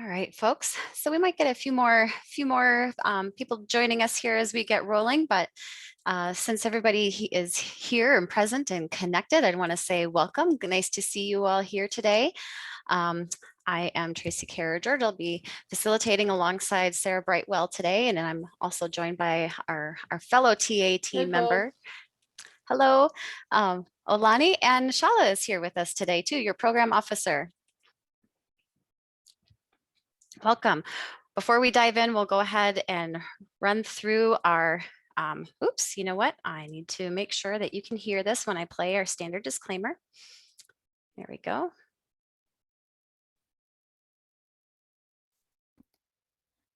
All right, folks. So we might get a few more people joining us here as we get rolling, but since everybody is here and present and connected, I want to say welcome. Nice to see you all here today. I am Tracy Carriger. I'll be facilitating alongside Sarah Brightwell today, and I'm also joined by our fellow TA team member. Hello, Olani, and Shala is here with us today too, your program officer. Welcome. Before we dive in, we'll go ahead and run through our, oops, you know what? I need to make sure that you can hear this when I play our standard disclaimer. There we go.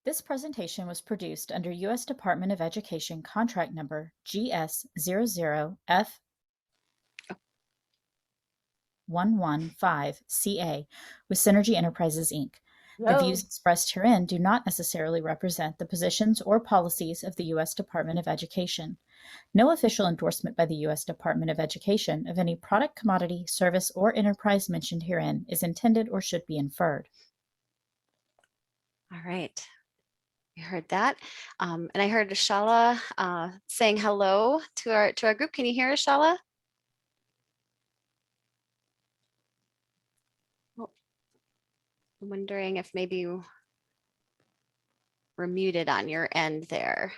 This presentation was produced under U.S. Department of Education contract number GS00F115CA with Synergy Enterprises, Inc. The views expressed herein do not necessarily represent the positions or policies of the U.S. Department of Education. No official endorsement by the U.S. Department of Education of any product, commodity, service, or enterprise mentioned herein is intended or should be inferred. All right. You heard that. And I heard Shala saying hello to our group. Can you hear us, Shala? Oh, I'm wondering if maybe we're muted on your end there.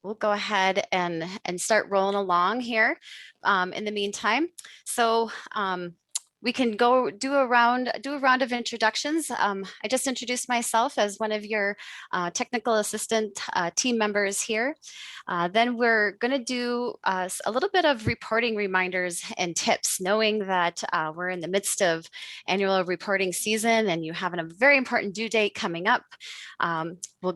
We'll go ahead and start rolling along here in the meantime. So we can go do a round of introductions. I just introduced myself as one of your technical assistant team members here. Then we're going to do a little bit of reporting reminders and tips, knowing that we're in the midst of annual reporting season and you have a very important due date coming up. We'll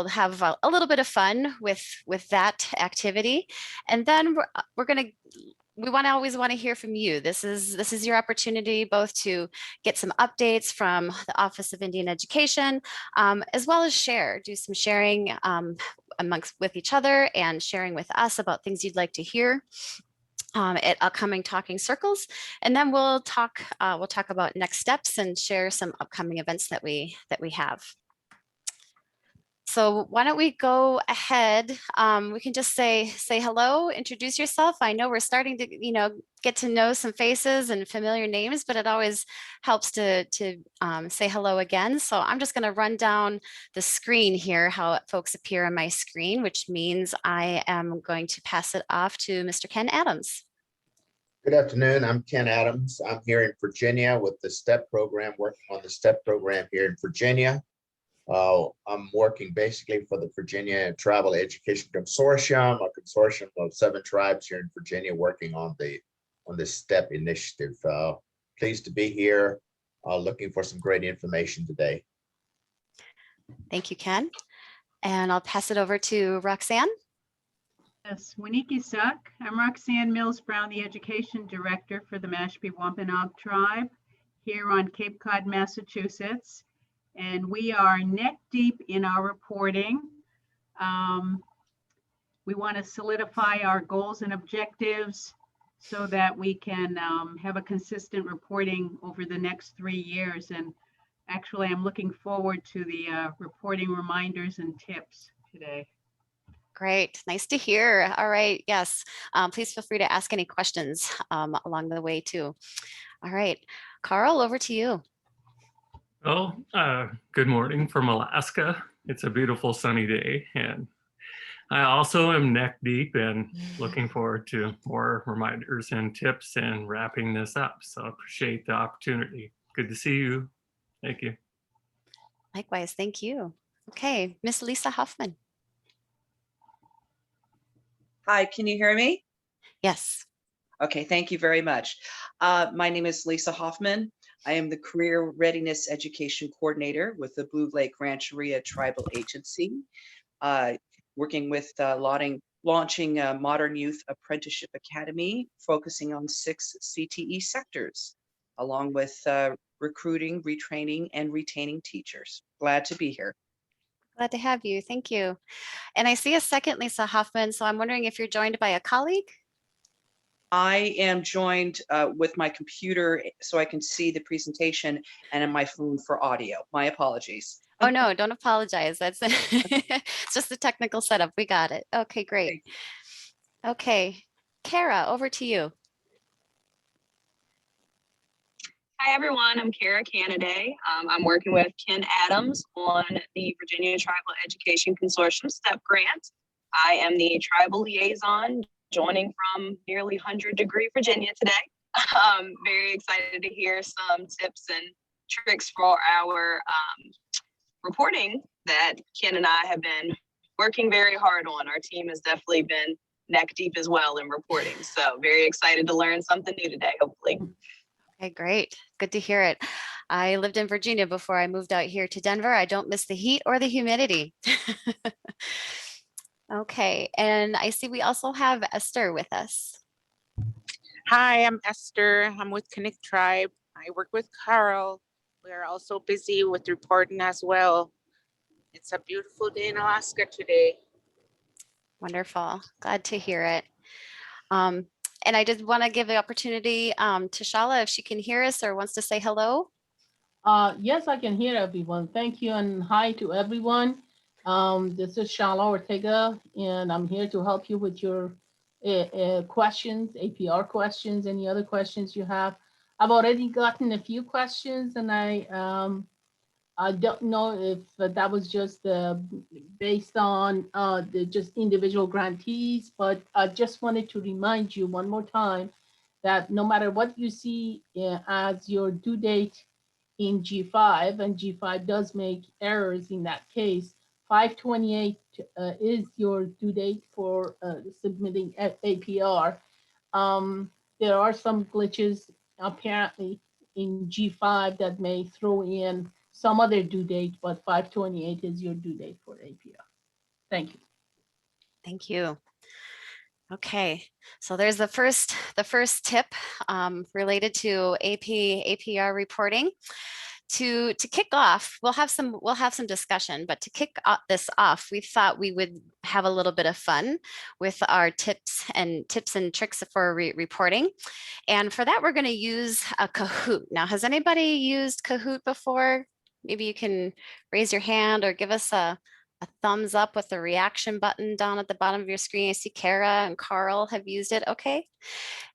have a little bit of fun with that activity, and then we always want to hear from you. This is your opportunity both to get some updates from the Office of Indian Education, as well as do some sharing with each other and sharing with us about things you'd like to hear at upcoming talking circles. And then we'll talk about next steps and share some upcoming events that we have. So why don't we go ahead? We can just say hello, introduce yourself. I know we're starting to, get to know some faces and familiar names, but it always helps to say hello again. So I'm just going to run down the screen here, how folks appear on my screen, which means I am going to pass it off to Mr. Ken Adams. Good afternoon. I'm Ken Adams. I'm here in Virginia with the STEP program, working on the STEP program here in Virginia. I'm working basically for the Virginia Tribal Education Consortium, a consortium of 7 tribes here in Virginia working on the STEP initiative. Pleased to be here, looking for some great information today. Thank you, Ken. And I'll pass it over to Roxanne. Yes, Winiki Suk. I'm Roxanne Mills Brown, the Education Director for the Mashpee Wampanoag Tribe here on Cape Cod, Massachusetts. And we are neck deep in our reporting. We want to solidify our goals and objectives so that we can have a consistent reporting over the next 3 years. And actually, I'm looking forward to the reporting reminders and tips today. Great, nice to hear. All right, yes, please feel free to ask any questions along the way too. All right, Carl, over to you. Well, good morning from Alaska. It's a beautiful sunny day, and I also am neck deep and looking forward to more reminders and tips and wrapping this up. So I appreciate the opportunity. Good to see you. Thank you. Likewise, thank you. Okay, Miss Lisa Hoffman. Hi, can you hear me? Yes. Okay, thank you very much. My name is Lisa Hoffman. I am the Career Readiness Education Coordinator with the Blue Lake Rancheria Tribal Agency, working with launching a Modern Youth Apprenticeship Academy, focusing on 6 CTE sectors, along with recruiting, retraining, and retaining teachers. Glad to be here. Glad to have you. Thank you. And I see a second Lisa Hoffman, so I'm wondering if you're joined by a colleague? I am joined with my computer so I can see the presentation and in my phone for audio. My apologies. Oh, no, don't apologize. That's it's just a technical setup. We got it. Okay, great. Thank Okay, Kara, over to you. Hi, everyone. I'm Kara Canaday. I'm working with Ken Adams on the Virginia Tribal Education Consortium STEP grant. I am the tribal liaison joining from nearly 100-degree Virginia today. Very excited to hear some tips and tricks for our reporting that Ken and I have been working very hard on. Our team has definitely been neck deep as well in reporting. So very excited to learn something new today, hopefully. Okay, great. Good to hear it. I lived in Virginia before I moved out here to Denver. I don't miss the heat or the humidity. Okay, and I see we also have Esther with us. Hi, I'm Esther. I'm with Connect Tribe. I work with Carl. We are also busy with reporting as well. It's a beautiful day in Alaska today. Wonderful. Glad to hear it. And I did want to give the opportunity to Shala if she can hear us or wants to say hello. Yes, I can hear everyone. Thank you and hi to everyone. This is Shala Ortega, and I'm here to help you with your questions, APR questions, any other questions you have. I've already gotten a few questions, and I don't know if that was just based on the just individual grantees, but I just wanted to remind you one more time that no matter what you see as your due date in G5, and G5 does make errors in that case, 5/28 is your due date for submitting APR. There are some glitches apparently in G5 that may throw in some other due date, but 5/28 is your due date for APR. Thank you. Thank you. Okay, so there's the first tip related to APR reporting. To kick off, we'll have some discussion, but to kick this off, we thought we would have a little bit of fun with our tips and tricks for reporting. And for that, we're going to use a Kahoot. Now, has anybody used Kahoot before? Maybe you can raise your hand or give us a thumbs up with the reaction button down at the bottom of your screen. I see Kara and Carl have used it. Okay.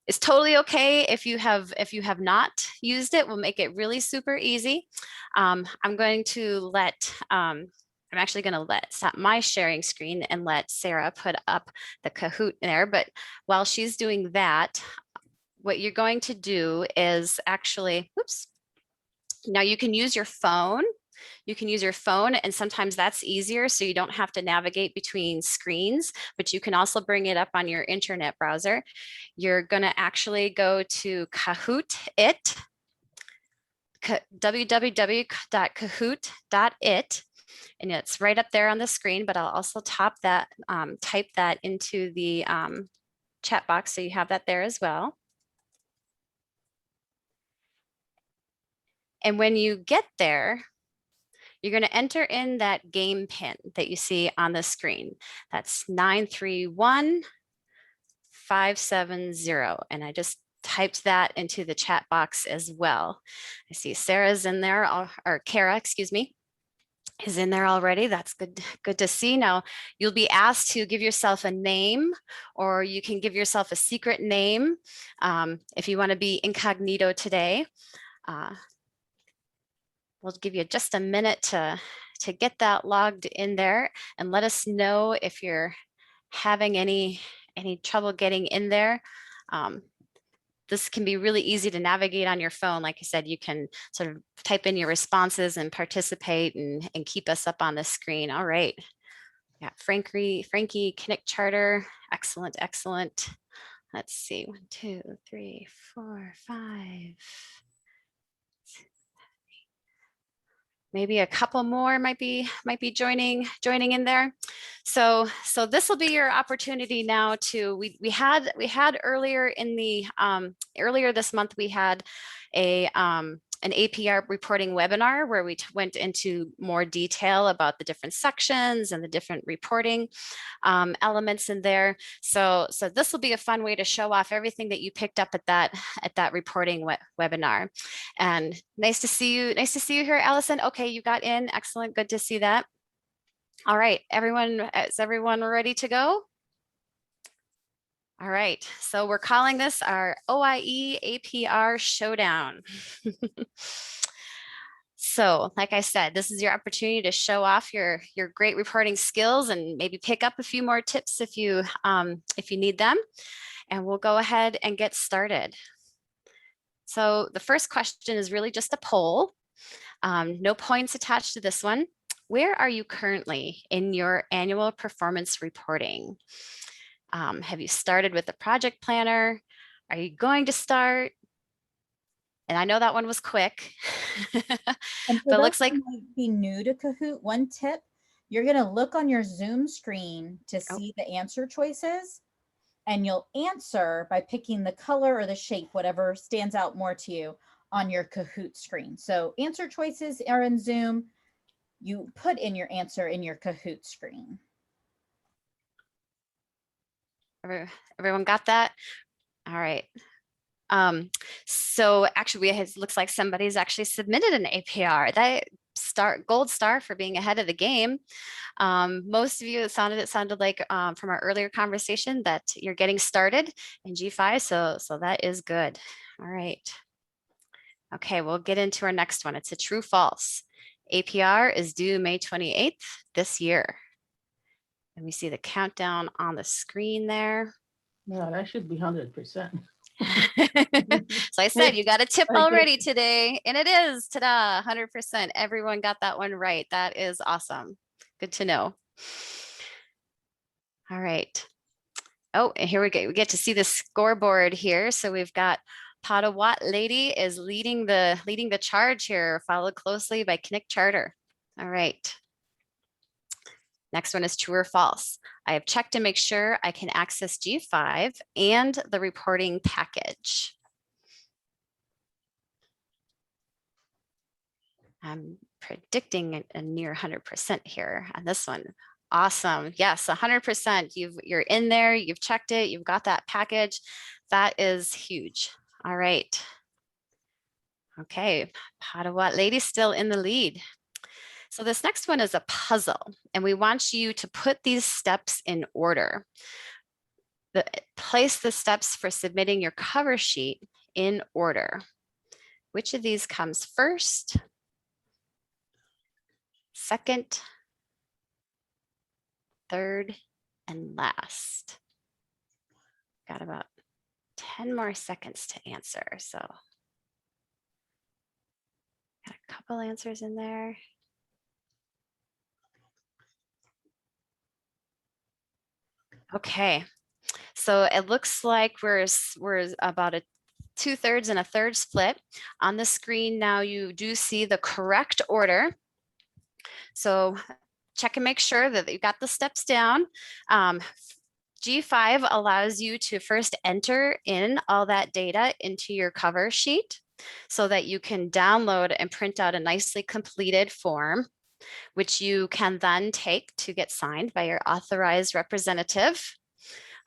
It's totally okay if you have not used it. We'll make it really super easy. I'm actually going to stop my sharing screen and let Sarah put up the Kahoot there. But while she's doing that, what you're going to do is actually, oops. Now you can use your phone. You can use your phone, and sometimes that's easier, so you don't have to navigate between screens, but you can also bring it up on your internet browser. You're going to actually go to Kahoot it, www.kahoot.it, and it's right up there on the screen, but I'll also type that into the chat box, so you have that there as well. And when you get there, you're going to enter in that game pin that you see on the screen. That's 931570. And I just typed that into the chat box as well. I see Sarah's in there, or Kara, excuse me, is in there already. That's good to see. Now, you'll be asked to give yourself a name, or you can give yourself a secret name if you want to be incognito today. We'll give you just a minute to get that logged in there, and let us know if you're having any trouble getting in there. This can be really easy to navigate on your phone. Like I said, you can sort of type in your responses and participate and keep us up on the screen. All right. Yeah, Frankie, Connect Charter. Excellent, excellent. Let's see, 1, 2, 3, 4, 5. Maybe a couple more might be joining in there. So this will be your opportunity now to, we had earlier in the earlier this month, we had a an APR reporting webinar where we went into more detail about the different sections and the different reporting elements in there. So this will be a fun way to show off everything that you picked up at that reporting webinar. And nice to see you. Nice to see you here, Allison. Okay, you got in. Excellent. Good to see that. All right, everyone, is everyone ready to go? All right, so we're calling this our OIE APR Showdown. So like I said, this is your opportunity to show off your great reporting skills and maybe pick up a few more tips if you need them. And we'll go ahead and get started. So the first question is really just a poll. No points attached to this one. Where are you currently in your annual performance reporting? Have you started with the project planner? Are you going to start? And I know that one was quick, And for but it those looks like, who might be new to Kahoot, one tip, you're going to look on your Zoom screen to Oh. see the answer choices, and you'll answer by picking the color or the shape, whatever stands out more to you on your Kahoot screen. So answer choices are in Zoom. You put in your answer in your Kahoot screen. everyone got that? All right. So actually it looks like somebody's actually submitted an APR. That gold star for being ahead of the game. Most of you, it sounded like from our earlier conversation that you're getting started in G5. So that is good. All right. Okay, we'll get into our next one. It's a true false. APR is due May 28th this year. And we see the countdown on the screen there. Yeah, that should be 100%. So I said, you got a tip already today, and it is, ta-da, 100%. Everyone got that one right. That is awesome. Good to know. All right. Oh, and here we go. We get to see the scoreboard here. So we've got Padawat Lady is leading the charge here, followed closely by Knick Charter. All right. Next one is true or false. I have checked to make sure I can access G5 and the reporting package. I'm predicting a near 100% here on this one. Awesome. Yes, 100%. You're in there, you've checked it, you've got that package. That is huge. All right. Okay, Padawat Lady's still in the lead. So this next one is a puzzle, and we want you to put these steps in order. Place the steps for submitting your cover sheet in order. Which of these comes first? Second, third, and last. Got about 10 more seconds to answer. So got a couple answers in there. Okay, so it looks like we're about a 2/3 and a third split. On the screen now you do see the correct order. So check and make sure that you got the steps down. G5 allows you to first enter in all that data into your cover sheet so that you can download and print out a nicely completed form, which you can then take to get signed by your authorized representative.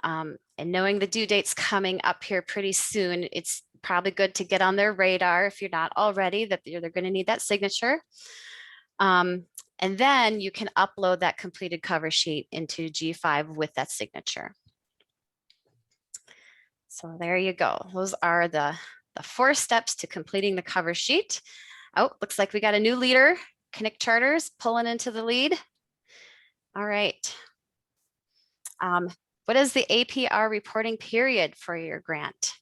And knowing the due date's coming up here pretty soon, it's probably good to get on their radar if you're not already, that they're going to need that signature. And then you can upload that completed cover sheet into G5 with that signature. So there you go. Those are the 4 steps to completing the cover sheet. Oh, looks like we got a new leader. Knick Charters pulling into the lead. All right. What is the APR reporting period for your grant?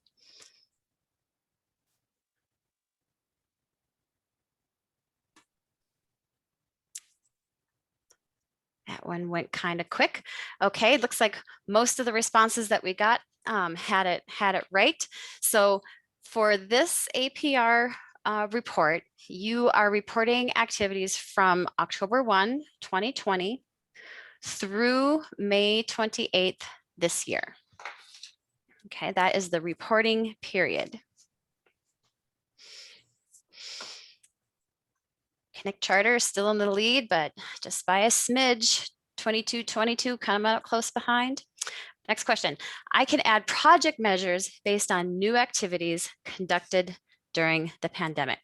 That one went kind of quick. Okay, looks like most of the responses that we got had it right. So for this APR report, you are reporting activities from October 1, 2020 through May 28th this year. Okay, that is the reporting period. Connect Charter is still in the lead, but just by a smidge, 22-22 coming out close behind. Next question. I can add project measures based on new activities conducted during the pandemic.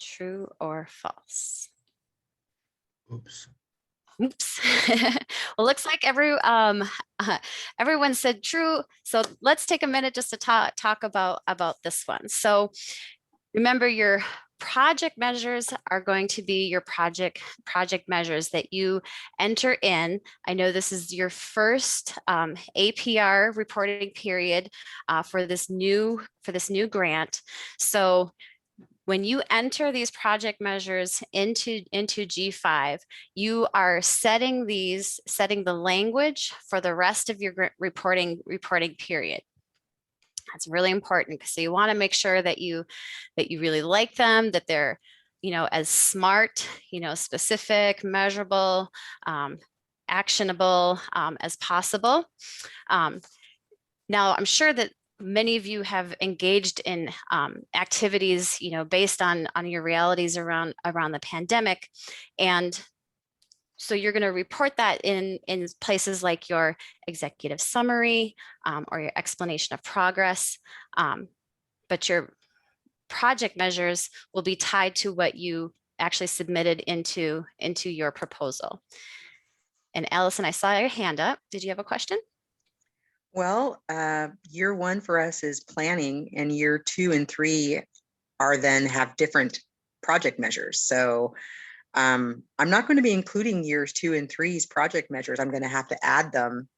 True or false? Oops. Oops. Well, looks like everyone said true. So let's take a minute just to talk about this one. So remember, your project measures are going to be your project measures that you enter in. I know this is your first APR reporting period for this new grant. So when you enter these project measures into G5, you are setting the language for the rest of your reporting period. That's really important because you want to make sure that you really like them, that they're, as smart, specific, measurable, actionable as possible. Now, I'm sure that many of you have engaged in activities, based on your realities around the pandemic. And so you're going to report that in places like your executive summary or your explanation of progress. But your project measures will be tied to what you actually submitted into your proposal. And Allison, I saw your hand up. Did you have a question? Well, year one for us is planning, and year 2 and 3 are then have different project measures. So I'm not going to be including years 2 and 3's project measures. I'm going to have to add them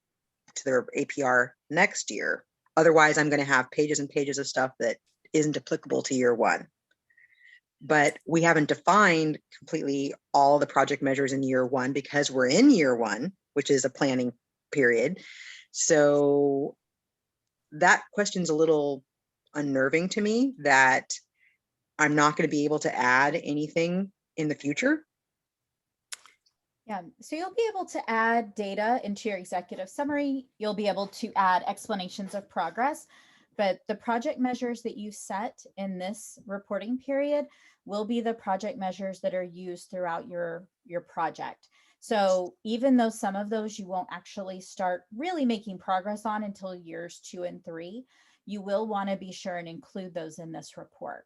to their APR next year. Otherwise, I'm going to have pages and pages of stuff that isn't applicable to year 1. But we haven't defined completely all the project measures in year 1 because we're in year 1, which is a planning period. So that question's a little unnerving to me, that I'm not going to be able to add anything in the future. Yeah, so you'll be able to add data into your executive summary. You'll be able to add explanations of progress, but the project measures that you set in this reporting period will be the project measures that are used throughout your project. So even though some of those you won't actually start really making progress on until years 2 and 3, you will want to be sure and include those in this report.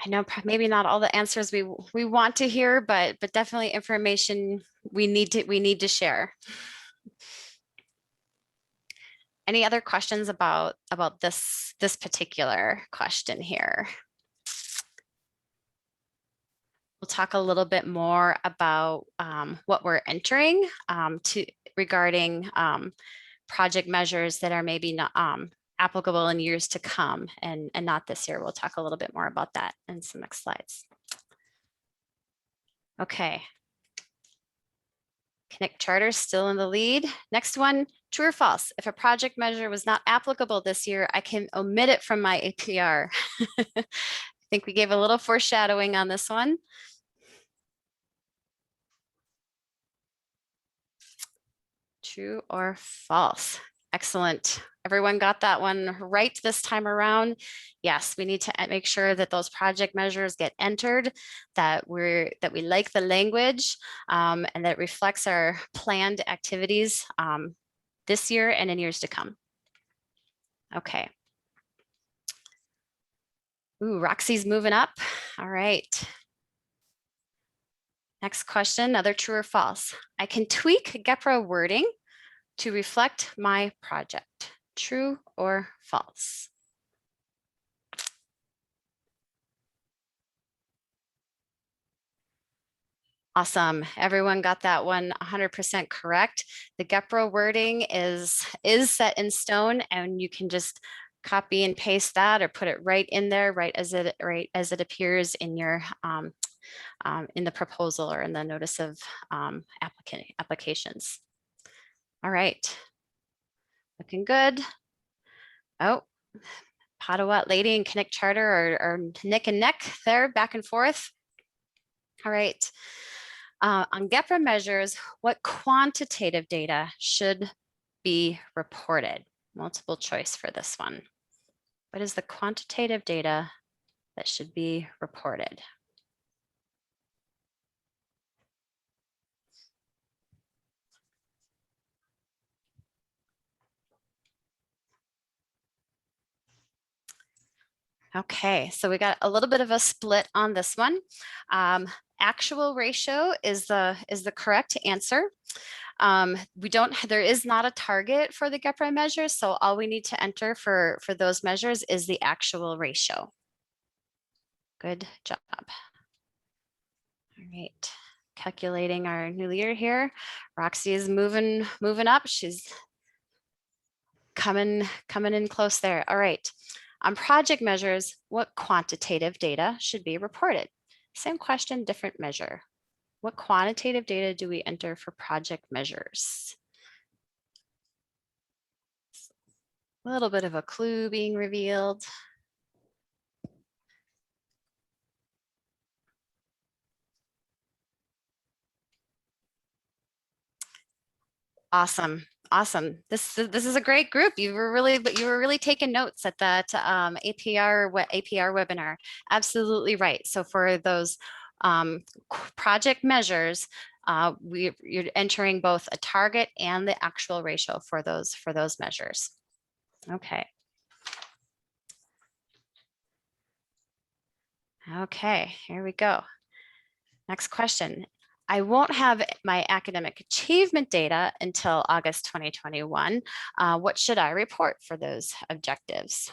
I know maybe not all the answers we want to hear, but definitely information we need to share. Any other questions about this particular question here? We'll talk a little bit more about what we're entering regarding project measures that are maybe not applicable in years to come and not this year. We'll talk a little bit more about that in some next slides. Okay. Connect Charter still in the lead. Next one, true or false? If a project measure was not applicable this year, I can omit it from my APR. I think we gave a little foreshadowing on this one. True or false? Excellent. Everyone got that one right this time around. Yes, we need to make sure that those project measures get entered, that we like the language, and that it reflects our planned activities this year and in years to come. Okay. Ooh, Roxy's moving up. All right. Next question, another true or false. I can tweak GEPRA wording to reflect my project. True or false? Awesome. Everyone got that one 100% correct. The GEPRA wording is set in stone, and you can just copy and paste that or put it right in there, right as it appears in your in the proposal or in the notice of applications. All right. Looking good. Oh, Padawat Lady and Connect Charter are neck and neck there, back and forth. All right. On GEPRA measures, what quantitative data should be reported? Multiple choice for this one. What is the quantitative data that should be reported? Okay, so we got a little bit of a split on this one. Actual ratio is the correct answer. There is not a target for the GEPRA measures, so all we need to enter for those measures is the actual ratio. Good job. All right, calculating our new leader here. Roxy is moving up. She's coming in close there. All right. On project measures, what quantitative data should be reported? Same question, different measure. What quantitative data do we enter for project measures? A little bit of a clue being revealed. Awesome. Awesome. This is a great group. You were really taking notes at that APR webinar. Absolutely right. So for those project measures, you're entering both a target and the actual ratio for those measures. Okay. Okay, here we go. Next question. I won't have my academic achievement data until August 2021. What should I report for those objectives?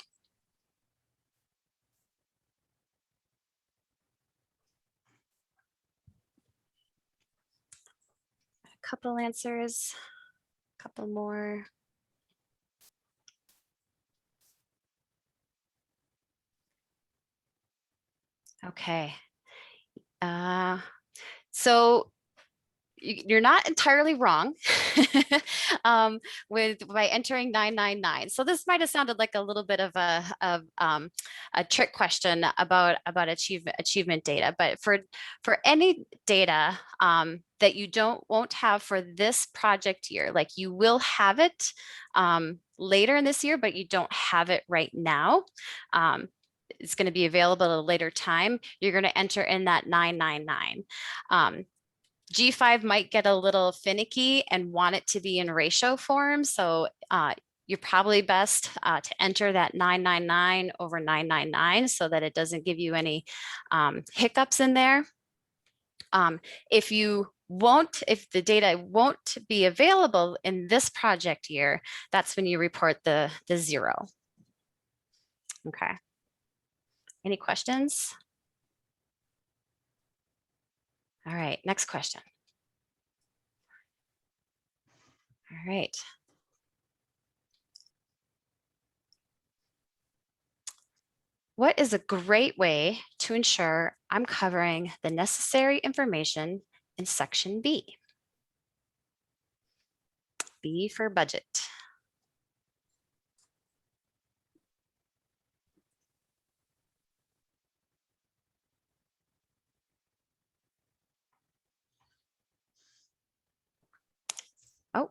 A couple answers, a couple more. Okay. So you're not entirely wrong by entering 999. So this might have sounded like a little bit of a trick question about achievement data, but for any data that you won't have for this project year, like you will have it later in this year, but you don't have it right now. It's going to be available at a later time. You're going to enter in that 999. G5 might get a little finicky and want it to be in ratio form. So you're probably best to enter that 999 over 999 so that it doesn't give you any hiccups in there. If the data won't be available in this project year, that's when you report the 0. Okay. Any questions? All right, next question. All right. What is a great way to ensure I'm covering the necessary information in section B? B for budget. Oh,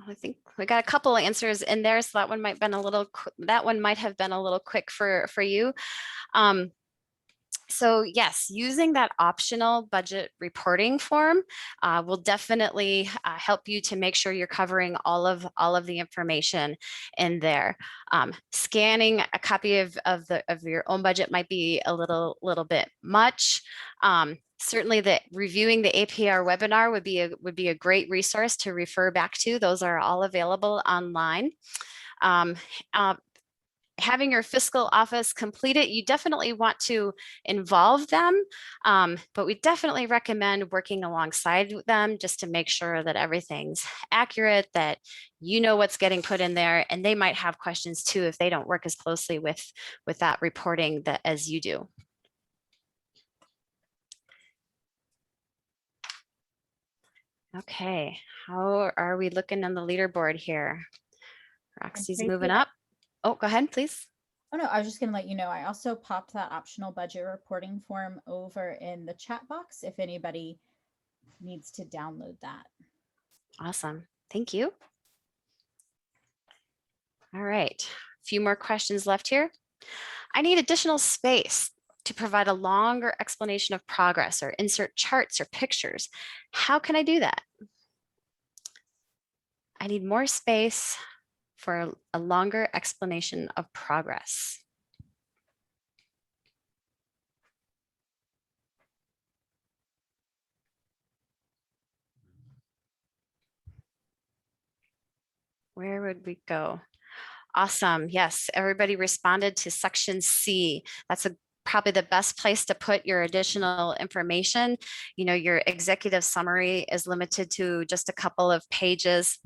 I think we got a couple of answers in there, so that one might have been a little quick for you. So yes, using that optional budget reporting form will definitely help you to make sure you're covering all of the information in there. Scanning a copy of your own budget might be a little bit much. Certainly reviewing the APR webinar would be a great resource to refer back to. Those are all available online. Having your fiscal office complete it, you definitely want to involve them, but we definitely recommend working alongside them just to make sure that everything's accurate, that you know what's getting put in there, and they might have questions too if they don't work as closely with that reporting as you do. Okay, how are we looking on the leaderboard here? Roxy's moving up. Oh, go ahead, please. Oh no, I was just gonna let you know, I also popped that optional budget reporting form over in the chat box if anybody needs to download that. Awesome. Thank you. All right. A few more questions left here. I need additional space to provide a longer explanation of progress or insert charts or pictures. How can I do that? I need more space for a longer explanation of progress. Where would we go? Awesome. Yes, everybody responded to section C. That's probably the best place to put your additional information. You know, your executive summary is limited to just a couple of pages.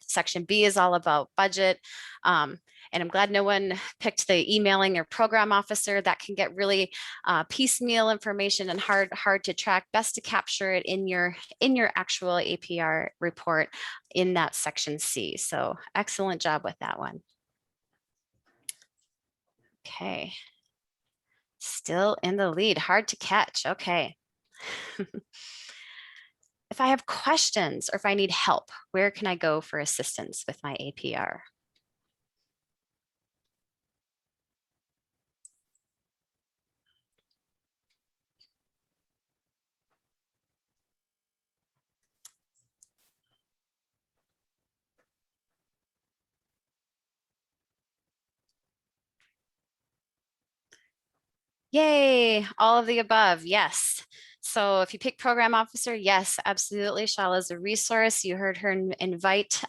Section B is all about budget. And I'm glad no one picked the emailing or program officer. That can get really piecemeal information and hard to track. Best to capture it in your actual APR report in that section C. So excellent job with that one. Okay. Still in the lead, hard to catch. Okay. If I have questions or if I need help, where can I go for assistance with my APR? Yay, all of the above, yes. So if you pick program officer, yes, absolutely. Shala is a resource. You heard her invite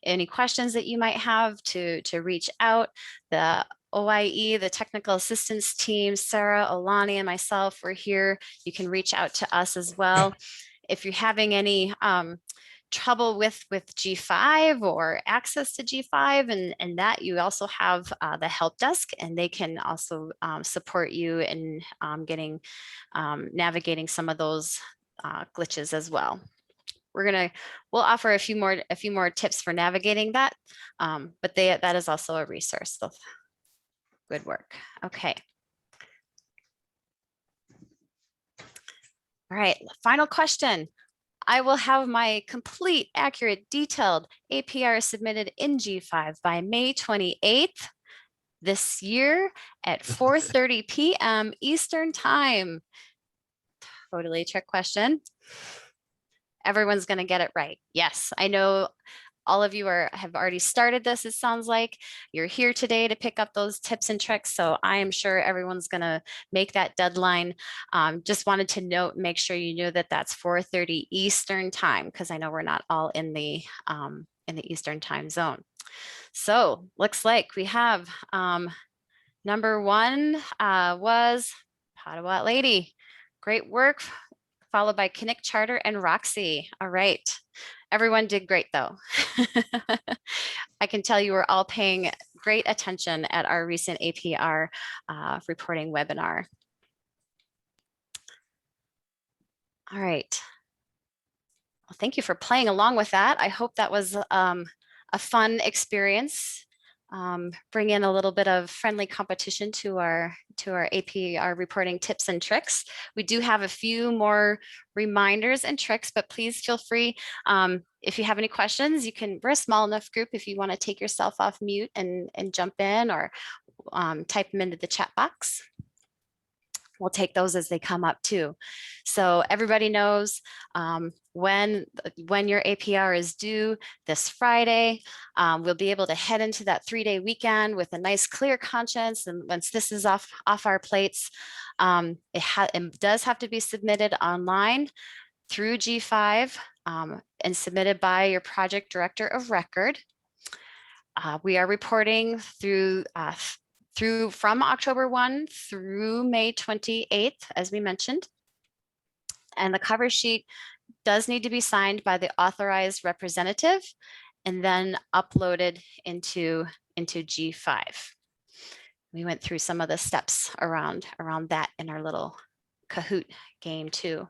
any questions that you might have to reach out. The OIE, the technical assistance team, Sarah, Olani, and myself, we're here. You can reach out to us as well. If you're having any trouble with G5 or access to G5 and that, you also have the help desk, and they can also support you in navigating some of those glitches as well. We'll offer a few more tips for navigating that, but that is also a resource. So good work. Okay. All right, final question. I will have my complete, accurate, detailed APR submitted in G5 by May 28th this year at 4:30 p.m. Eastern Time. Totally a trick question. Everyone's going to get it right. Yes, I know all of you have already started this, it sounds like. You're here today to pick up those tips and tricks, so I am sure everyone's gonna make that deadline. Just wanted to make sure you knew that that's 4:30 Eastern Time, because I know we're not all in the Eastern Time zone. So looks like we have number one was Padawat Lady. Great work, followed by Connect Charter and Roxy. All right. Everyone did great though. I can tell you we're all paying great attention at our recent APR reporting webinar. All right. Well, thank you for playing along with that. I hope that was a fun experience. Bring in a little bit of friendly competition to our APR reporting tips and tricks. We do have a few more reminders and tricks, but please feel free. If you have any questions, we're a small enough group if you want to take yourself off mute and jump in, or type them into the chat box. We'll take those as they come up too. So everybody knows when your APR is due this Friday. We'll be able to head into that 3-day weekend with a nice clear conscience. And once this is off our plates, it does have to be submitted online through G5 and submitted by your project director of record. We are reporting from October 1 through May 28th, as we mentioned. And the cover sheet does need to be signed by the authorized representative and then uploaded into G5. We went through some of the steps around that in our little Kahoot game too.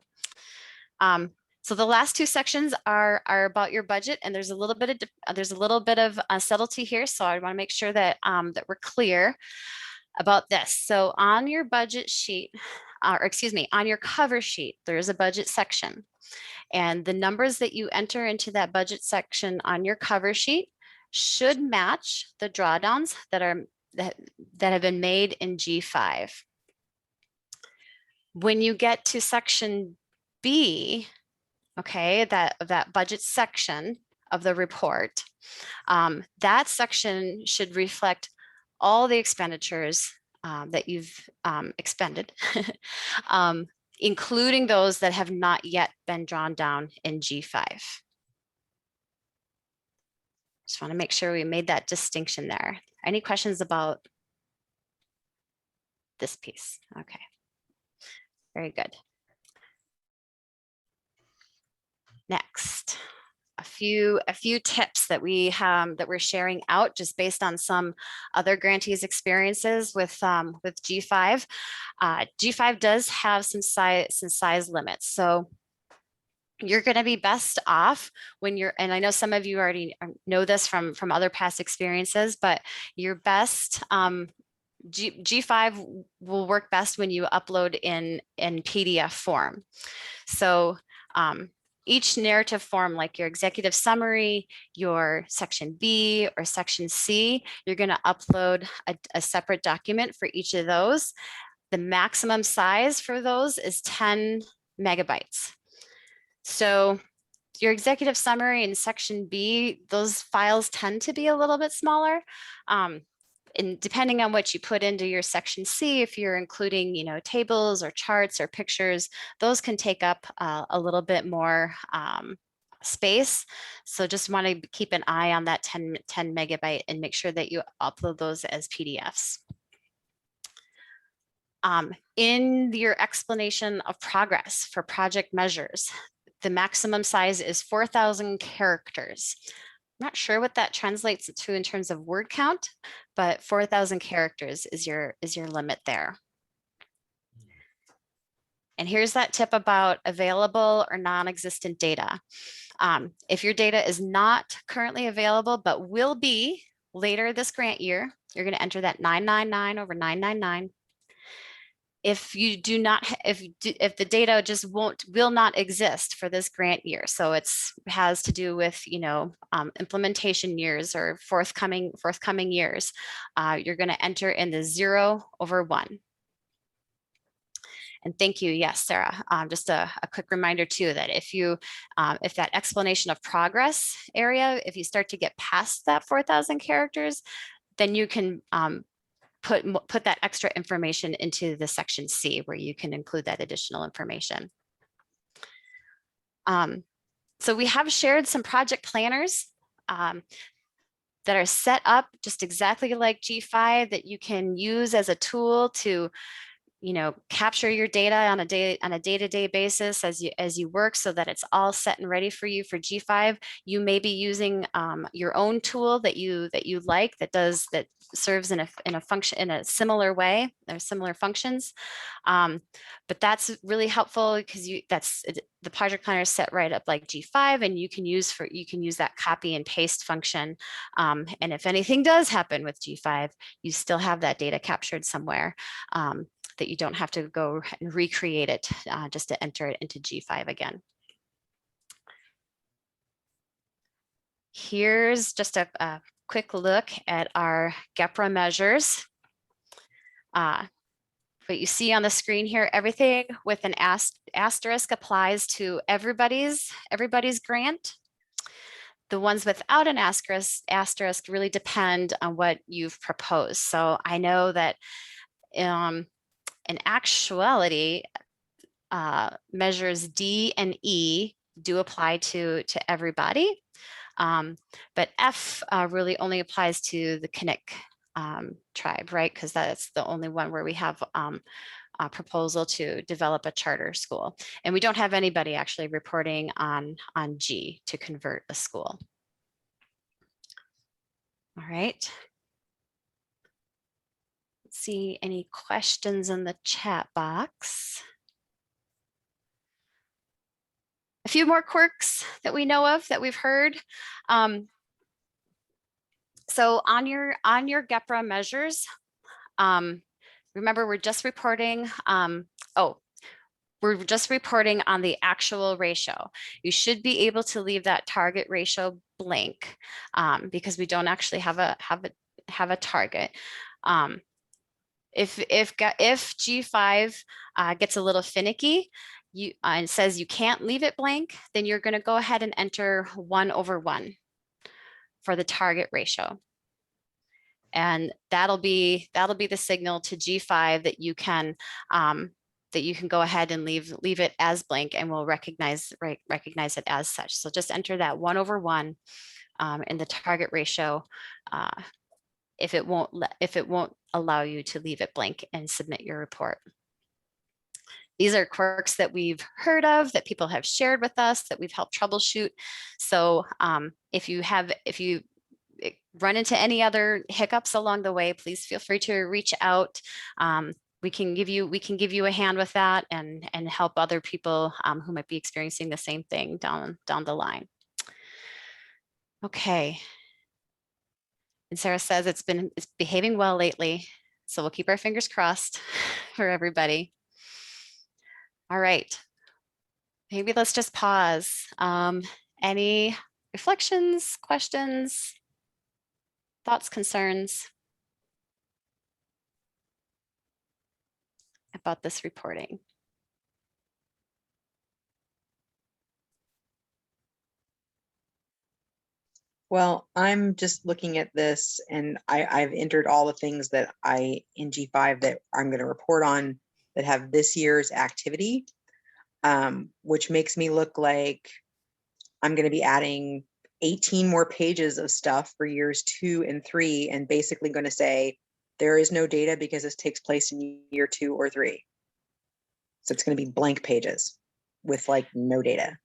So the last two sections are about your budget, and there's a little bit of subtlety here. So I want to make sure that that we're clear about this. So on your budget sheet, or excuse me, on your cover sheet, there is a budget section, and the numbers that you enter into that budget section on your cover sheet should match the drawdowns that have been made in G5. When you get to section B, okay, that budget section of the report, that section should reflect all the expenditures that you've expended, including those that have not yet been drawn down in G5. Just want to make sure we made that distinction there. Any questions about this piece? Okay, very good. Next, a few tips that we're sharing out just based on some other grantees' experiences with G5. G5 does have some size limits, so you're going to be best off when you're, and I know some of you already know this from other past experiences, but your best G5 will work best when you upload in PDF form. So each narrative form, like your executive summary, your section B or section C, you're going to upload a separate document for each of those. The maximum size for those is 10 megabytes. So your executive summary in section B, those files tend to be a little bit smaller. And depending on what you put into your section C, if you're including, tables or charts or pictures, those can take up a little bit more space. So just want to keep an eye on that 10 megabyte and make sure that you upload those as PDFs. In your explanation of progress for project measures, the maximum size is 4,000 characters. I'm not sure what that translates to in terms of word count, but 4,000 characters is your limit there. And here's that tip about available or non-existent data. If your data is not currently available, but will be later this grant year, you're going to enter that 999 over 999. If you do not, if the data just will not exist for this grant year, so has to do with implementation years or forthcoming years, you're going to enter in the 0 over 1. And thank you, yes, Sarah. Just a quick reminder too that if that explanation of progress area, if you start to get past that 4,000 characters, then you can put that extra information into the section C where you can include that additional information. So we have shared some project planners that are set up just exactly like G5 that you can use as a tool to capture your data on a day-to-day basis as you work, so that it's all set and ready for you for G5. You may be using your own tool that you like that serves in a function in a similar way. There's similar functions, but that's really helpful because the project planner is set right up like G5, and you can use that copy and paste function. And if anything does happen with G5, you still have that data captured somewhere. That you don't have to go and recreate it just to enter it into G5 again. Here's just a quick look at our GEPRA measures. What you see on the screen here, everything with an asterisk applies to everybody's grant. The ones without an asterisk really depend on what you've proposed. So I know that in actuality, measures D and E do apply to everybody, but F really only applies to the Kanik tribe, right? Because that's the only one where we have a proposal to develop a charter school, and we don't have anybody actually reporting on G to convert a school. All right. See any questions in the chat box? A few more quirks that we know of that we've heard. So on your GEPRA measures, remember we're just reporting, we're just reporting on the actual ratio. You should be able to leave that target ratio blank because we don't actually have a target. If G5 gets a little finicky, and says you can't leave it blank, then you're going to go ahead and enter 1/1 for the target ratio. And that'll be the signal to G5 that you can go ahead and leave it as blank, and we'll recognize it as such. So just enter that 1/1 in the target ratio if it won't allow you to leave it blank and submit your report. These are quirks that we've heard of, that people have shared with us, that we've helped troubleshoot. So if you run into any other hiccups along the way, please feel free to reach out. We can give you a hand with that and help other people who might be experiencing the same thing down the line. Okay. And Sarah says it's behaving well lately, so we'll keep our fingers crossed for everybody. All right. Maybe let's just pause. Any reflections, questions, thoughts, concerns about this reporting? Well, I'm just looking at this, and I've entered all the things that in G5 that I'm going to report on that have this year's activity, which makes me look like I'm going to be adding 18 more pages of stuff for years 2 and 3, and basically going to say there is no data because this takes place in year 2 or 3. So it's going to be blank pages with like no data.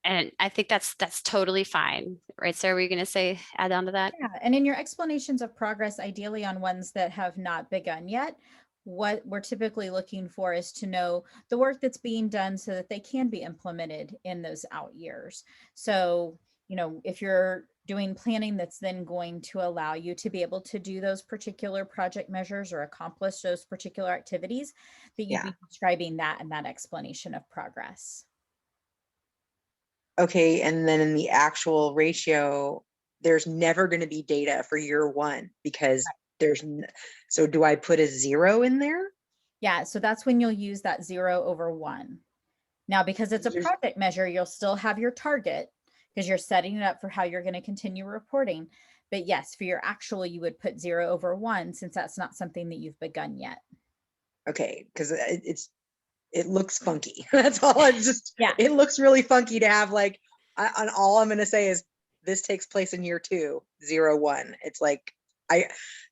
And I think that's totally fine, right? Sarah, were you going to add on to that? Yeah, and in your explanations of progress, ideally on ones that have not begun yet, what we're typically looking for is to know the work that's being done so that they can be implemented in those out years. So, if you're doing planning that's then going to allow you to be able to do those particular project measures or accomplish those particular activities, that you'd be describing that in that explanation of progress. Okay, and then in the actual ratio, there's never going to be data for year 1 because so do I put a 0 in there? Yeah, so that's when you'll use that 0/1. Now, because it's a project measure, you'll still have your target because you're setting it up for how you're going to continue reporting. But yes, for your actual, you would put 0/1 since that's not something that you've begun yet. Okay, because it looks funky. That's all. It looks really funky to have like, on all I'm going to say is this takes place in year 2, 0/1. It's like,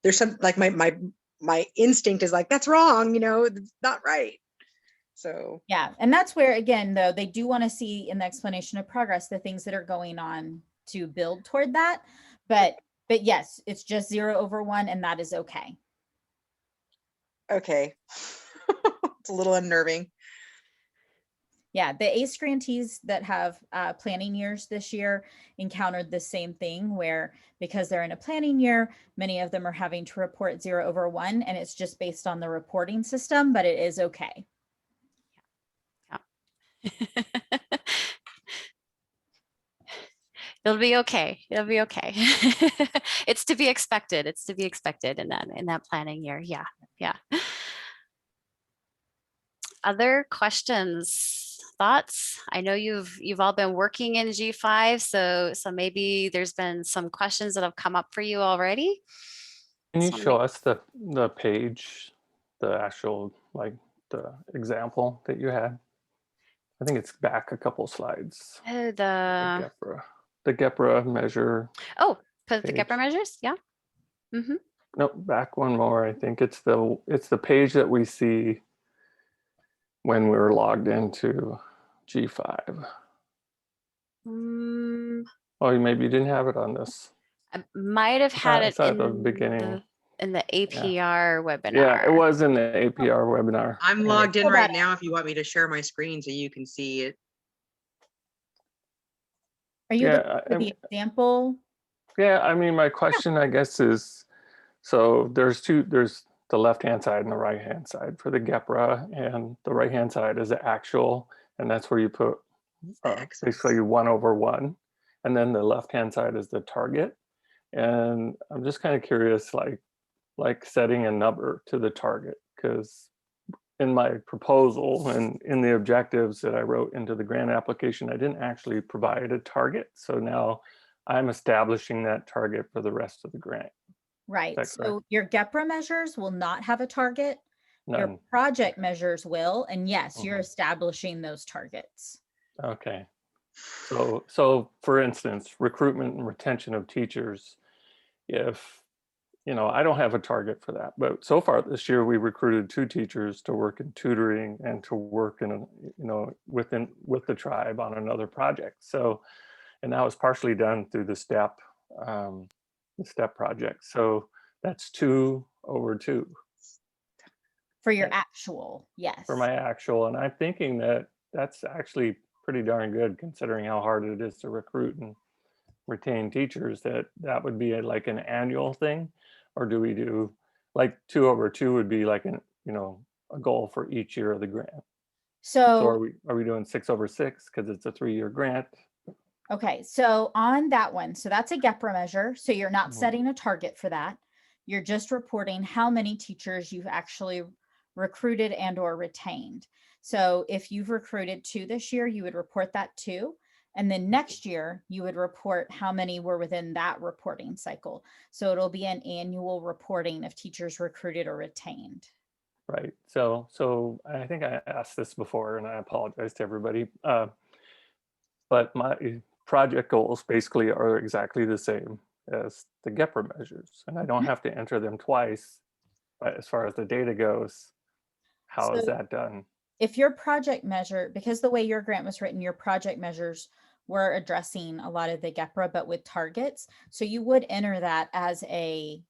there's some, like my instinct is like, that's wrong. It's not right. So. Yeah. And that's where, again, though, they do want to see in the explanation of progress, the things that are going on to build toward that. But yes, it's just 0/1 and that is okay. Okay. It's a little unnerving. Yeah, the ACE grantees that have planning years this year encountered the same thing where, because they're in a planning year, many of them are having to report 0/1, and it's just based on the reporting system, but it is okay. Yeah. It'll be okay. It'll be okay. It's to be expected. It's to be expected in that planning year. Yeah. Yeah. Other questions, thoughts? I know you've all been working in G5, so maybe there's been some questions that have come up for you already. Can you show us the page, the actual, like the example that you had? I think it's back a couple slides. The GEPRA measure. Oh, the page. GEPRA measures, yeah. Mm-hmm. No, back one more. I think it's the page that we see when we're logged into G5. Oh, maybe you didn't have it on this. I might have had it in the beginning. In the APR webinar. Yeah, it was in the APR webinar. I'm logged in right now if you want me to share my screen so you can see it. Are you Yeah, looking for the example? yeah, I mean, my question, I guess, is, so there's the left-hand side and the right-hand side for the GEPRA, and the right-hand side is the actual, and that's where you put basically 1/1. And then the left-hand side is the target. And I'm just kind of curious, like setting a number to the target, because in my proposal and in the objectives that I wrote into the grant application, I didn't actually provide a target. So now I'm establishing that target for the rest of the grant. Right. Is that So your GEPRA measures will not have a target. Your None. project measures will. And yes, you're Mhm. establishing those targets. Okay. So for instance, recruitment and retention of teachers, if, I don't have a target for that, but so far this year we recruited 2 teachers to work in tutoring and to work in, with the tribe on another project. So, and that was partially done through the STEP project. So that's 2/2 For your actual, yes. for my actual. And I'm thinking that that's actually pretty darn good considering how hard it is to recruit and retain teachers, that would be like an annual thing, or do we do like 2/2 would be like a goal for each year of the grant? So So, are we doing 6/6 because it's a 3-year grant? okay, so on that one, so that's a GEPRA measure. So you're not Mhm. setting a target for that. You're just reporting how many teachers you've actually recruited and or retained. So if you've recruited 2 this year, you would report that 2. And then next year, you would report how many were within that reporting cycle. So it'll be an annual reporting of teachers recruited or retained. Right. So I think I asked this before, and I apologize to everybody. But my project goals basically are exactly the same as the GEPRA measures, and I don't have to enter them twice. But as far as the data goes, how is So that done? if your project measure, because the way your grant was written, your project measures were addressing a lot of the GEPRA, but with targets. So you would enter that as a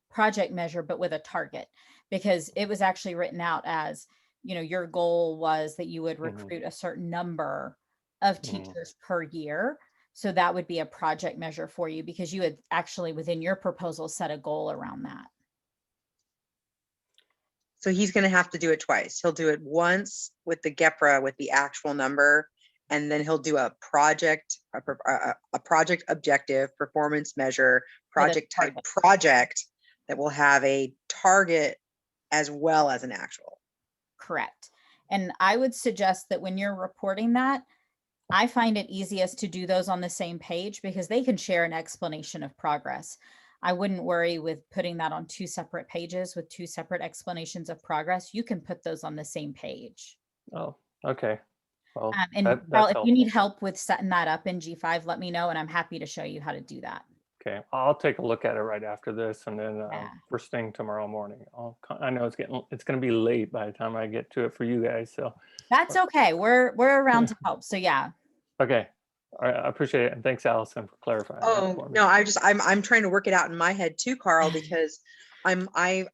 project measure, but with a target, because it was actually written out as, your goal was that you would Mhm. recruit a certain number of Mhm. teachers per year. So that would be a project measure for you because you had actually within your proposal set a goal around that. So he's going to have to do it twice. He'll do it once with the GEPRA with the actual number, and then he'll do a project objective performance measure project type target. project that will have a target as well as an actual. Correct. And I would suggest that when you're reporting that, I find it easiest to do those on the same page because they can share an explanation of progress. I wouldn't worry with putting that on 2 separate pages with 2 separate explanations of progress. You can put those on the same page. Oh, okay. Well, And that's Carl, if you need helpful. help with setting that up in G5, let me know and I'm happy to show you how to do that. Okay, I'll take a look at it right after this, and then Yeah. first thing tomorrow morning. I know it's going to be late by the time I get to it for you guys. So That's okay. We're around to help. So yeah. okay, all right, I appreciate it, and thanks, Allison, for clarifying that Oh for me. no, I'm trying to work it out in my head too, Carl, because I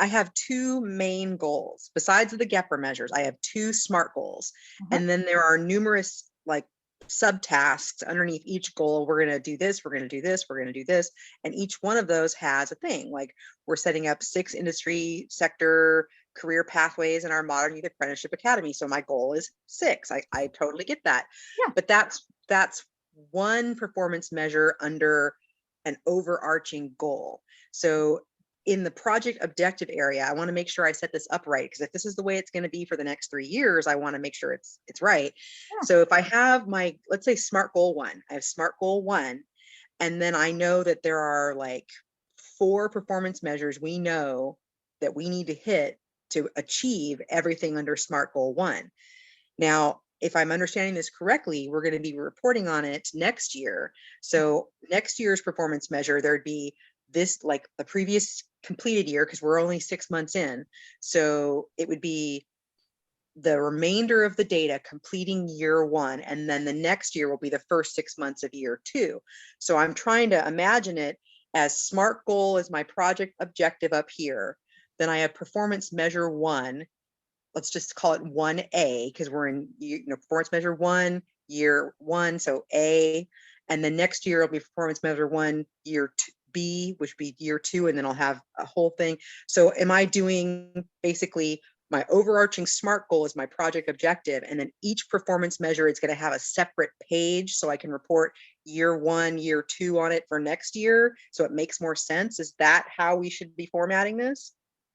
have 2 main goals besides the GEPRA measures. I have 2 SMART goals, and then there are numerous like subtasks underneath each goal. We're going to do this, we're going to do this, we're going to do this, and each one of those has a thing. Like we're setting up 6 industry sector career pathways in our Modern Youth Apprenticeship Academy. So my goal is 6. I totally get that. Yeah. But that's one performance measure under an overarching goal. So in the project objective area, I want to make sure I set this up right, because if this is the way it's going to be for the next 3 years, I want to make sure it's right. Yeah. So if I have my, let's say SMART goal 1, I have SMART goal 1, and then I know that there are like 4 performance measures we know that we need to hit to achieve everything under SMART goal 1. Now, if I'm understanding this correctly, we're going to be reporting on it next year. So next year's performance measure, there'd be this like the previous completed year, because we're only 6 months in. So it would be the remainder of the data completing year 1, and then the next year will be the first 6 months of year 2. So I'm trying to imagine it as SMART goal is my project objective up here. Then I have performance measure 1. Let's just call it 1A, because we're in performance measure 1, year 1, so A, and then next year it'll be performance measure 1, year 2, B, which would be year 2, and then I'll have a whole thing. So am I doing basically my overarching SMART goal is my project objective, and then each performance measure is going to have a separate page so I can report year 1, year 2 on it for next year, so it makes more sense? Is that how we should be formatting this?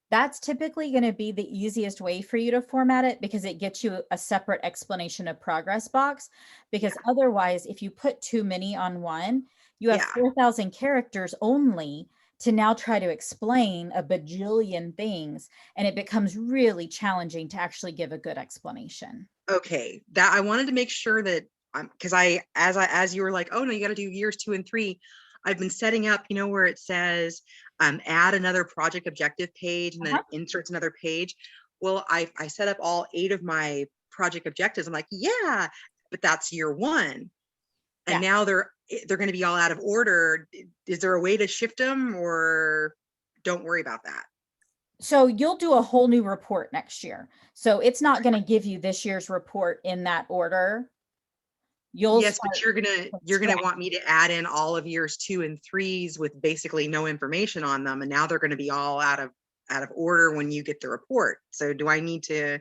That's typically going to be the easiest way for you to format it, because it gets you a separate explanation of progress box. Because otherwise, if you put too many on one, you have Yeah. 4,000 characters only to now try to explain a bajillion things, and it becomes really challenging to actually give a good explanation. Okay, that I wanted to make sure that because as you were like, oh no, you got to do years 2 and 3. I've been setting up, where it says add another project objective page and then inserts another page. Well, I set up all 8 of my project objectives. I'm like, yeah, but that's year 1, and now they're going to be all out of order. Is there a way to shift them, or don't worry about that? So you'll do a whole new report next year. So it's not going to give you this year's report in that order. Yes, but you're gonna want me to add in all of years 2 and 3s with basically no information on them, and now they're going to be all out of order when you get the report. So do I need to,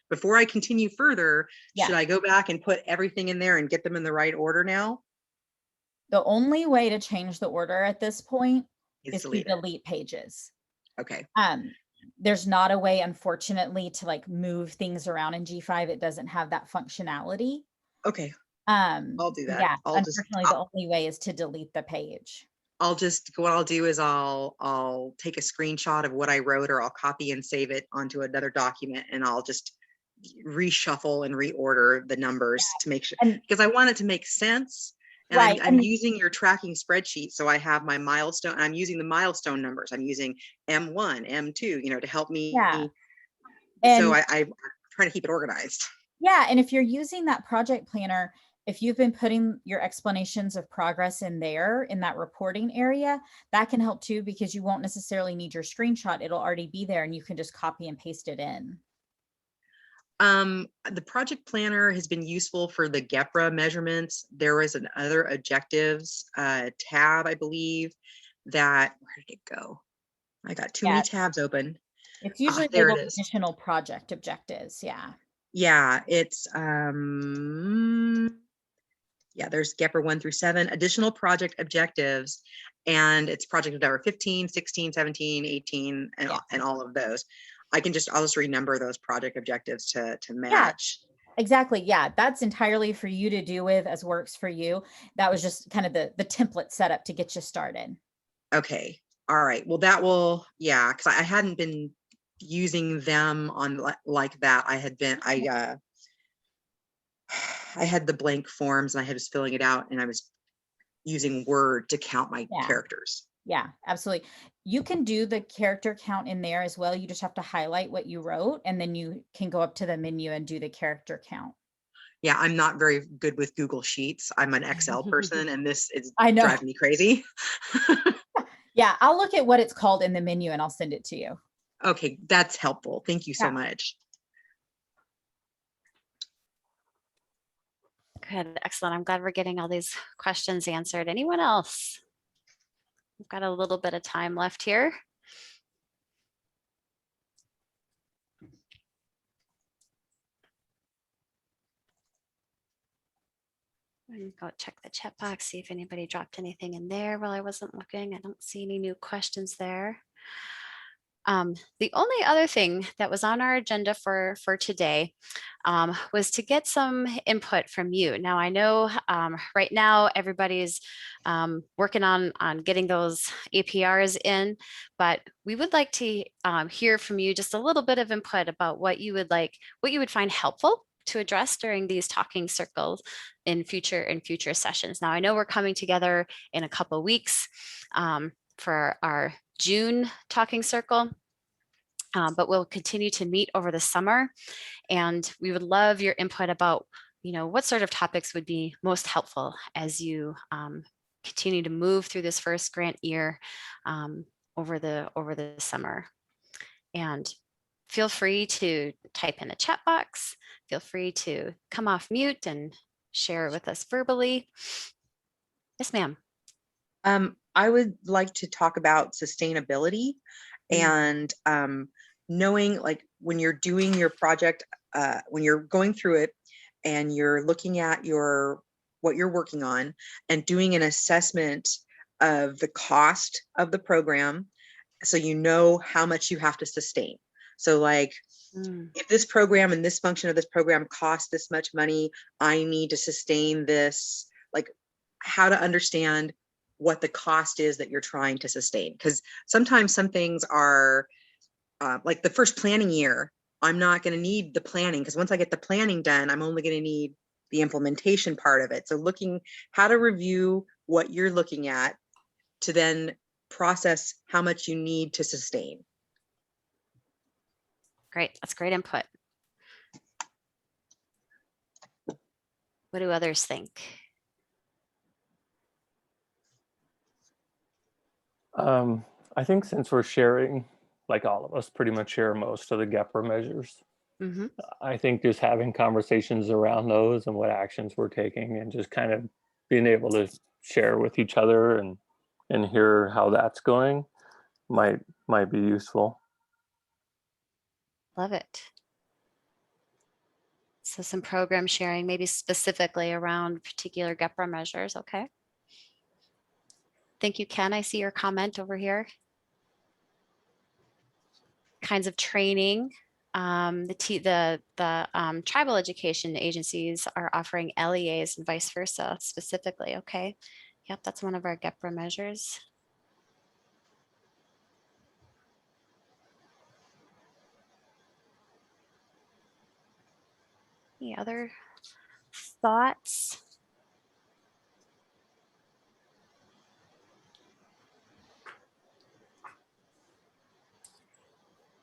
before I continue further, should I go back and put everything in there and get them in the right order now? The only way to change the order at this point is to delete pages. Okay. There's not a way, unfortunately, to like move things around in G5. It doesn't have that functionality. Okay. I'll do that. Yeah, unfortunately, the only way is to delete the page. What I'll do is I'll take a screenshot of what I wrote, or I'll copy and save it onto another document, and I'll just reshuffle and reorder the numbers to make sure, because I want it to make sense. And I'm using your tracking spreadsheet. So I have my milestone, I'm using the milestone numbers. I'm using M1, M2, to help me. Yeah. So I'm trying to keep it organized. Yeah. And if you're using that project planner, if you've been putting your explanations of progress in there, in that reporting area, that can help too, because you won't necessarily need your screenshot. It'll already be there and you can just copy and paste it in. The project planner has been useful for the GEPRA measurements. There was another objectives tab, I believe, where did it go? I got too many tabs open. It's usually there labeled it is. Additional project objectives. Yeah, it's there's GEPRA 1 through 7, additional project objectives, and it's project number 15, 16, 17, 18, and all of those. I'll just renumber those project objectives to match. Exactly. Yeah, that's entirely for you to do with as works for you. That was just kind of the template setup to get you started. Okay. All right. Well, that will, because I hadn't been using them on like that. I had the blank forms and I was filling it out, and I was using Word to count my characters. Yeah, absolutely. You can do the character count in there as well. You just have to highlight what you wrote, and then you can go up to the menu and do the character count. Yeah, I'm not very good with Google Sheets. I'm an Excel person, and this is driving me crazy. Yeah, I'll look at what it's called in the menu and I'll send it to you. Okay, that's helpful. Thank you so much. Good, excellent. I'm glad we're getting all these questions answered. Anyone else? We've got a little bit of time left here. Go check the chat box, see if anybody dropped anything in there while I wasn't looking. I don't see any new questions there. The only other thing that was on our agenda for today was to get some input from you. Now, I know right now everybody's working on getting those APRs in, but we would like to hear from you just a little bit of input about what you would find helpful to address during these talking circles in future sessions. Now, I know we're coming together in a couple of weeks for our June talking circle, but we'll continue to meet over the summer, and we would love your input about what sort of topics would be most helpful as you continue to move through this first grant year over the summer. And feel free to type in a chat box, feel free to come off mute and share with us verbally. Yes, ma'am. I would like to talk about sustainability and knowing, like, when you're doing your project, when you're going through it and you're looking at what you're working on and doing an assessment of the cost of the program, so you know how much you have to sustain. So like, if this program and this function of this program costs this much money, I need to sustain this, like how to understand what the cost is that you're trying to sustain. Because sometimes some things are like the first planning year, I'm not going to need the planning, because once I get the planning done, I'm only going to need the implementation part of it. So looking how to review what you're looking at to then process how much you need to sustain. Great. That's great input. What do others think? I think since we're sharing, like all of us pretty much share most of the GEPRA measures, I think just having conversations around those and what actions we're taking and just kind of being able to share with each other and hear how that's going might be useful. Love it. So some program sharing, maybe specifically around particular GEPRA measures. Okay. Thank you, Ken. I see your comment over here. Kinds of training. The tribal education agencies are offering LEAs and vice versa specifically. Okay. Yep, that's one of our GEPRA measures. Any other thoughts?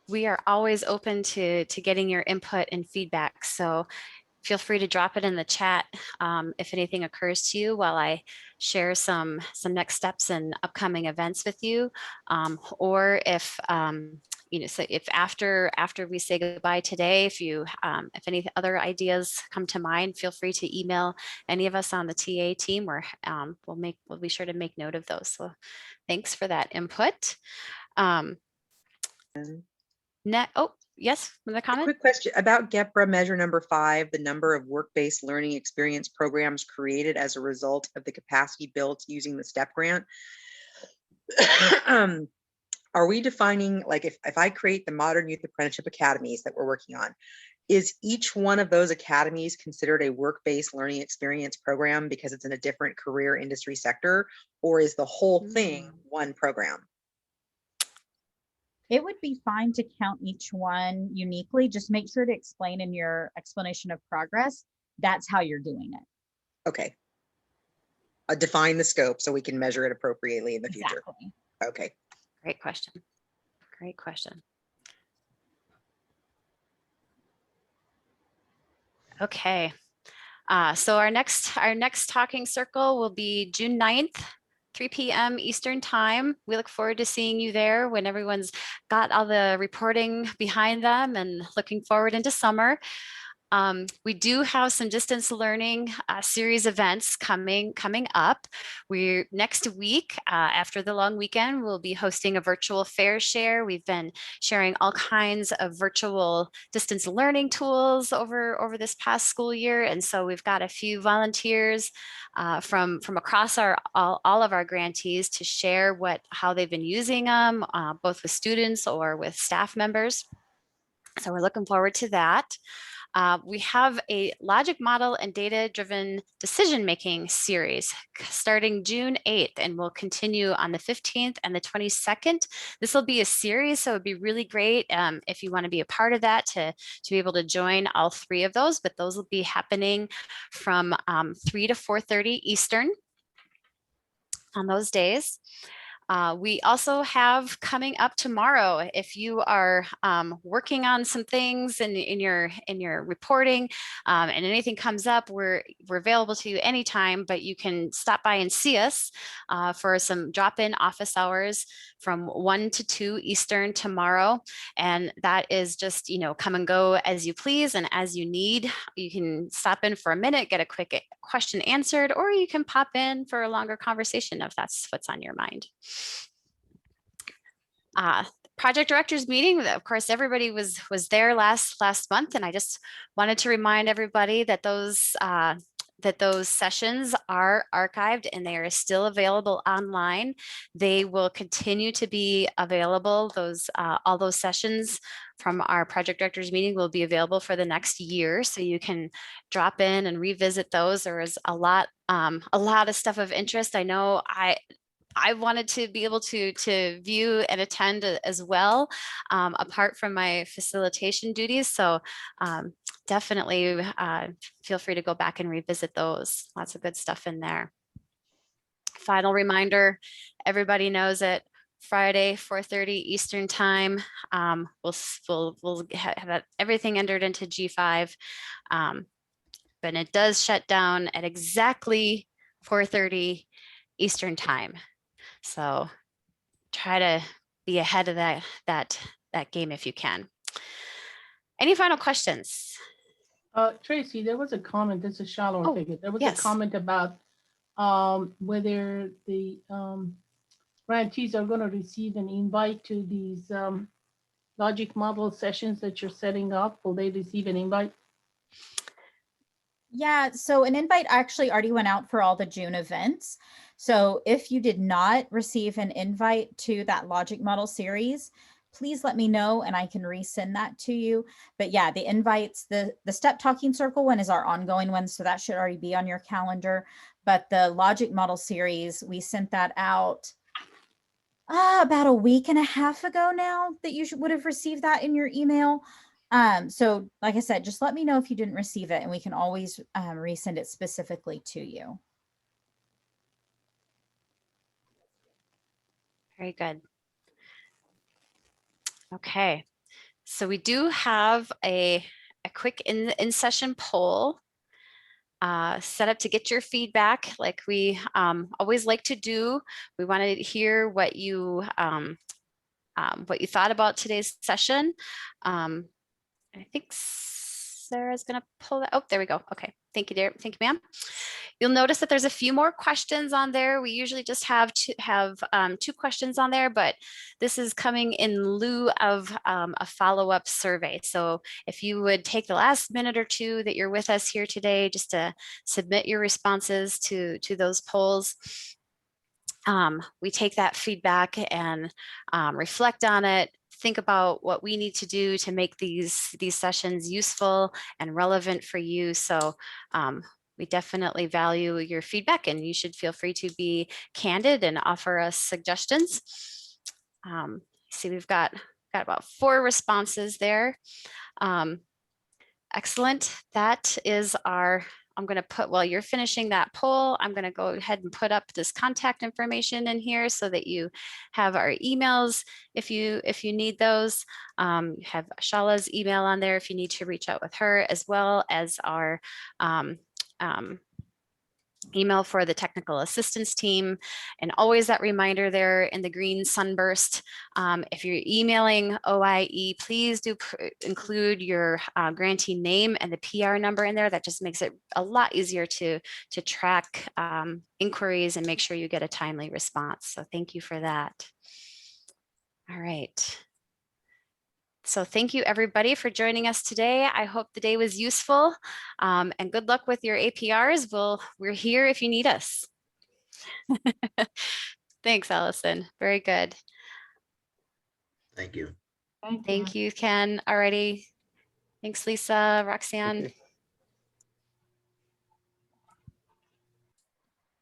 We are always open to getting your input and feedback. So feel free to drop it in the chat if anything occurs to you while I share some next steps and upcoming events with you. Or if so if after we say goodbye today, if any other ideas come to mind, feel free to email any of us on the TA team, or we'll be sure to make note of those. So thanks for that input. Oh, yes, another comment? Quick question about GEPRA measure number 5, the number of work-based learning experience programs created as a result of the capacity built using the STEP grant. Are we defining, like, if I create the Modern Youth Apprenticeship Academies that we're working on, is each one of those academies considered a work-based learning experience program because it's in a different career industry sector, or is the whole thing one program? It would be fine to count each one uniquely. Just make sure to explain in your explanation of progress, that's how you're doing it. Okay. Define the scope so we can measure it appropriately in the future. Okay. Great question. Great question. Okay. So our next talking circle will be June 9th. 3 p.m. Eastern time. We look forward to seeing you there when everyone's got all the reporting behind them and looking forward into summer. We do have some distance learning series events coming up. Next week, after the long weekend, we'll be hosting a virtual fair share. We've been sharing all kinds of virtual distance learning tools over this past school year. And so we've got a few volunteers from across all of our grantees to share how they've been using them, both with students or with staff members. So we're looking forward to that. We have a logic model and data-driven decision-making series starting June 8th, and we'll continue on the 15th and the 22nd. This will be a series, so it'd be really great if you want to be a part of that to be able to join all 3 of those, but those will be happening from 3 to 4:30 Eastern on those days. We also have coming up tomorrow, if you are working on some things in your reporting and anything comes up, we're available to you anytime, but you can stop by and see us for some drop-in office hours from 1 to 2 Eastern tomorrow. And that is just, you know, come and go as you please and as you need. You can stop in for a minute, get a quick question answered, or you can pop in for a longer conversation if that's what's on your mind. Project directors meeting, of course, everybody was there last month, and I just wanted to remind everybody that those sessions are archived and they are still available online. They will continue to be available. All those sessions from our project directors meeting will be available for the next year, so you can drop in and revisit those. There is a lot of stuff of interest. I know I wanted to be able to view and attend as well, apart from my facilitation duties. So definitely feel free to go back and revisit those. Lots of good stuff in there. Final reminder, everybody knows it. Friday, 4:30 Eastern time. We'll have everything entered into G5, but it does shut down at exactly 4:30 Eastern time. So try to be ahead of that game if you can. Any final questions? Tracy, there was a comment. This is Shallow. Oh, There was yes. a comment about whether the grantees are going to receive an invite to these logic model sessions that you're setting up. Will they receive an invite? Yeah, so an invite actually already went out for all the June events. So if you did not receive an invite to that logic model series, please let me know and I can resend that to you. But yeah, the invites, the step talking circle one is our ongoing one, so that should already be on your calendar. But the logic model series, we sent that out about a week and a half ago now, that you would have received that in your email. So like I said, just let me know if you didn't receive it and we can always resend it specifically to you. Very good. Okay, so we do have a quick in-session poll set up to get your feedback, like we always like to do. We want to hear what you thought about today's session. I think Sarah's going to pull that. Oh, there we go. Okay. Thank you, dear. Thank you, ma'am. You'll notice that there's a few more questions on there. We usually just have two questions on there, but this is coming in lieu of a follow-up survey. So if you would take the last minute or two that you're with us here today, just to submit your responses to those polls. We take that feedback and reflect on it, think about what we need to do to make these sessions useful and relevant for you. So we definitely value your feedback, and you should feel free to be candid and offer us suggestions. See, we've got about 4 responses there. Excellent. That is our, I'm going to put, while you're finishing that poll, I'm going to go ahead and put up this contact information in here so that you have our emails if you need those. You have Shala's email on there if you need to reach out with her, as well as our email for the technical assistance team, and always that reminder there in the green sunburst. If you're emailing OIE, please do include your grantee name and the PR number in there. That just makes it a lot easier to track inquiries and make sure you get a timely response. So thank you for that. All right. So thank you everybody for joining us today. I hope the day was useful, and good luck with your APRs. We're here if you need us. Thanks, Allison. Very good. Thank you. Thank you, Ken. Alrighty. Thanks, Lisa, Roxanne. Okay.